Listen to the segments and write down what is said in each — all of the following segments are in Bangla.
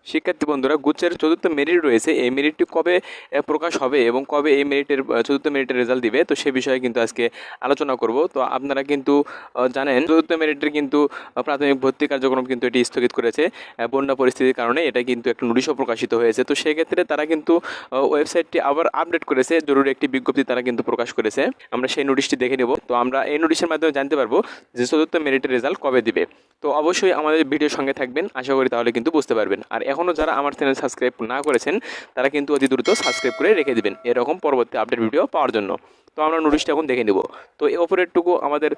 শিক্ষার্থী বন্ধুরা, গুচ্ছের চতুর্থ মেরিট রয়েছে। এই মেরিটটি কবে প্রকাশ হবে এবং কবে এই মেরিটের চতুর্থ মেরিটের রেজাল্ট দিবে, তো সে বিষয়ে কিন্তু আজকে আলোচনা করব। তো আপনারা কিন্তু জানেন চতুর্থ মেরিটের কিন্তু প্রাথমিক ভর্তি কার্যক্রম কিন্তু এটি স্থগিত করেছে বন্যা পরিস্থিতির কারণে। এটা কিন্তু একটা নোটিশও প্রকাশিত হয়েছে। তো সেক্ষেত্রে তারা কিন্তু ওয়েবসাইটটি আবার আপডেট করেছে, জরুরি একটি বিজ্ঞপ্তি তারা কিন্তু প্রকাশ করেছে। আমরা সেই নোটিশটি দেখে নেব। তো আমরা এই নোটিশের মাধ্যমে জানতে পারবো যে চতুর্থ মেরিটের রেজাল্ট কবে দিবে। তো অবশ্যই আমাদের ভিডিওর সঙ্গে থাকবেন, আশা করি তাহলে কিন্তু বুঝতে পারবেন। আর এখনও যারা আমার চ্যানেল সাবস্ক্রাইব না করেছেন তারা কিন্তু অতি দ্রুত সাবস্ক্রাইব করে রেখে দেবেন এরকম পরবর্তী আপডেট ভিডিও পাওয়ার জন্য। তো আমরা নোটিশটা এখন দেখে নেব। তো এই ওপরেরটুকু আমাদের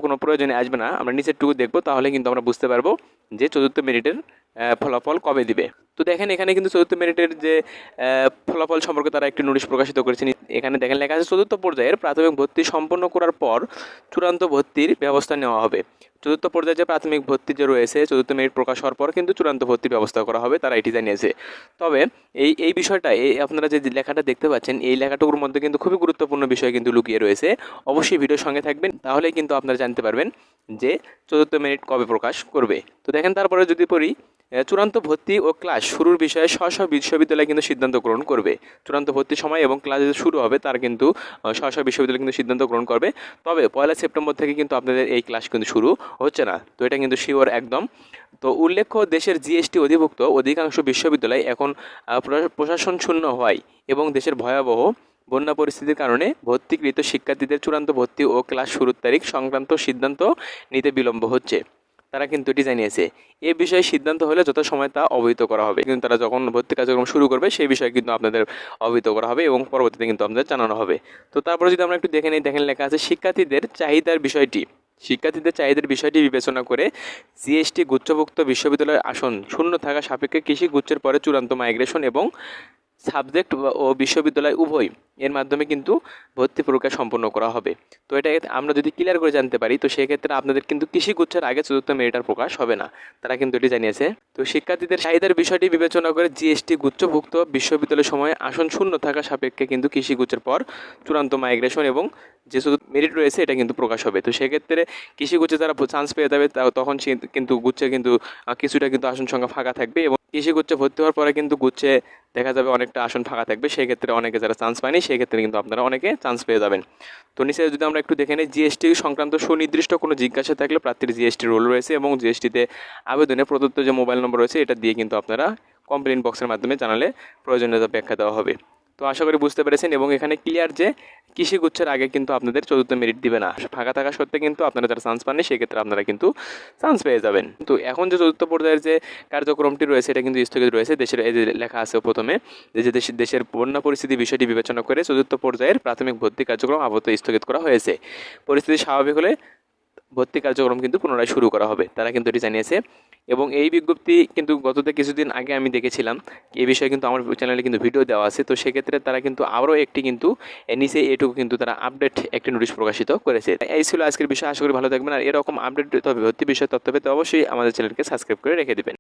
কোনো প্রয়োজনে আসবে না, আমরা নিচেরটুকু দেখব, তাহলে কিন্তু আমরা বুঝতে পারবো যে চতুর্থ মেরিটের ফলাফল কবে দিবে। তো দেখেন এখানে কিন্তু চতুর্থ মেরিটের যে ফলাফল সম্পর্কে তারা একটি নোটিশ প্রকাশিত করেছেন। এখানে দেখেন লেখা আছে, চতুর্থ পর্যায়ের প্রাথমিক ভর্তি সম্পন্ন করার পর চূড়ান্ত ভর্তির ব্যবস্থা নেওয়া হবে। চতুর্থ পর্যায়ে যে প্রাথমিক ভর্তি যে রয়েছে, চতুর্থ মেরিট প্রকাশ হওয়ার পর কিন্তু চূড়ান্ত ভর্তির ব্যবস্থা করা হবে, তারা এটি জানিয়েছে। তবে এই বিষয়টা, আপনারা যে লেখাটা দেখতে পাচ্ছেন, এই লেখাটুকুর মধ্যে কিন্তু খুবই গুরুত্বপূর্ণ বিষয় কিন্তু লুকিয়ে রয়েছে। অবশ্যই ভিডিওর সঙ্গে থাকবেন, তাহলেই কিন্তু আপনারা জানতে পারবেন যে চতুর্থ মেরিট কবে প্রকাশ করবে। তো দেখেন তারপরে যদি পড়ি, চূড়ান্ত ভর্তি ও ক্লাস শুরুর বিষয়ে স্ব বিশ্ববিদ্যালয় কিন্তু সিদ্ধান্ত গ্রহণ করবে। চূড়ান্ত ভর্তির সময় এবং ক্লাস যদি শুরু হবে তার কিন্তু স্ব বিশ্ববিদ্যালয় কিন্তু সিদ্ধান্ত গ্রহণ করবে। তবে 1 সেপ্টেম্বর থেকে কিন্তু আপনাদের এই ক্লাস কিন্তু শুরু হচ্ছে না, তো এটা কিন্তু শিওর একদম। তো উল্লেখ্য, দেশের জিএসটি অধিভুক্ত অধিকাংশ বিশ্ববিদ্যালয় এখন প্রশাসন শূন্য হয় এবং দেশের ভয়াবহ বন্যা পরিস্থিতির কারণে ভর্তিকৃত শিক্ষার্থীদের চূড়ান্ত ভর্তি ও ক্লাস শুরুর তারিখ সংক্রান্ত সিদ্ধান্ত নিতে বিলম্ব হচ্ছে। তারা কিন্তু এটি জানিয়েছে। এ বিষয়ে সিদ্ধান্ত হলে যথাসময়ে তা অবহিত করা হবে। কিন্তু তারা যখন ভর্তি কার্যক্রম শুরু করবে সেই বিষয়ে কিন্তু আপনাদের অবহিত করা হবে এবং পরবর্তীতে কিন্তু আপনাদের জানানো হবে। তো তারপরে যদি আমরা একটু দেখে নিই, দেখেন লেখা আছে, শিক্ষার্থীদের চাহিদার বিষয়টি বিবেচনা করে জিএসটি গুচ্ছভুক্ত বিশ্ববিদ্যালয়ের আসন শূন্য থাকা সাপেক্ষে কৃষি গুচ্ছের পরে চূড়ান্ত মাইগ্রেশন এবং সাবজেক্ট ও বিশ্ববিদ্যালয় উভয় এর মাধ্যমে কিন্তু ভর্তি প্রক্রিয়া সম্পন্ন করা হবে। তো এটা আমরা যদি ক্লিয়ার করে জানতে পারি, তো সেক্ষেত্রে আপনাদের কিন্তু কৃষি গুচ্ছের আগে চতুর্থ মেরিটার প্রকাশ হবে না, তারা কিন্তু এটি জানিয়েছে। তো শিক্ষার্থীদের চাহিদার বিষয়টি বিবেচনা করে জিএসটি গুচ্ছভুক্ত বিশ্ববিদ্যালয়ের সময় আসন শূন্য থাকা সাপেক্ষে কিন্তু কৃষি গুচ্ছের পর চূড়ান্ত মাইগ্রেশন এবং যে চতুর্থ মেরিট রয়েছে এটা কিন্তু প্রকাশ হবে। তো সেক্ষেত্রে কৃষি গুচ্ছে যারা চান্স পেয়ে যাবে তখন সে কিন্তু গুচ্ছে কিন্তু কিছুটা কিন্তু আসন সংখ্যা ফাঁকা থাকবে এবং কৃষি গুচ্ছে ভর্তি হওয়ার পরে কিন্তু গুচ্ছে দেখা যাবে অনেকটা আসন ফাঁকা থাকবে। সেক্ষেত্রে অনেকে যারা চান্স পায়নি সেক্ষেত্রে কিন্তু আপনারা অনেকে চান্স পেয়ে যাবেন। তো নিচে যদি আমরা একটু দেখে নিই, জিএসটি সংক্রান্ত সুনির্দিষ্ট কোনো জিজ্ঞাসা থাকলে প্রার্থীর জিএসটি রোল রয়েছে এবং জিএসটিতে আবেদনে প্রদত্ত যে মোবাইল নম্বর রয়েছে এটা দিয়ে কিন্তু আপনারা কমপ্লেন বক্সের মাধ্যমে জানালে প্রয়োজনীয়তা ব্যাখ্যা দেওয়া হবে। তো আশা করি বুঝতে পেরেছেন এবং এখানে ক্লিয়ার যে কৃষি গুচ্ছের আগে কিন্তু আপনাদের চতুর্থ মেরিট দিবে না। ফাঁকা থাকা সত্ত্বে কিন্তু আপনারা যারা চান্স পাননি সেক্ষেত্রে আপনারা কিন্তু চান্স পেয়ে যাবেন। তো এখন যে চতুর্থ পর্যায়ের যে কার্যক্রমটি রয়েছে এটা কিন্তু স্থগিত রয়েছে। দেশের এই যে লেখা আছে প্রথমে যে দেশের বন্যা পরিস্থিতি বিষয়টি বিবেচনা করে চতুর্থ পর্যায়ের প্রাথমিক ভর্তি কার্যক্রম আপাতত স্থগিত করা হয়েছে। পরিস্থিতি স্বাভাবিক হলে ভর্তি কার্যক্রম কিন্তু পুনরায় শুরু করা হবে, তারা কিন্তু এটি জানিয়েছে। এবং এই বিজ্ঞপ্তি কিন্তু কিছুদিন আগে আমি দেখেছিলাম, এই বিষয়ে কিন্তু আমার চ্যানেলে কিন্তু ভিডিও দেওয়া আছে। তো সেক্ষেত্রে তারা কিন্তু আরও একটি কিন্তু নিচে এটুকু কিন্তু তারা আপডেট একটি নোটিশ প্রকাশিত করেছে। এই ছিল আজকের বিষয়, আশা করি ভালো থাকবেন। আর এরকম আপডেট ভর্তি বিষয়ে তথ্য পেতে অবশ্যই আমাদের চ্যানেলকে সাবস্ক্রাইব করে রেখে দেবেন।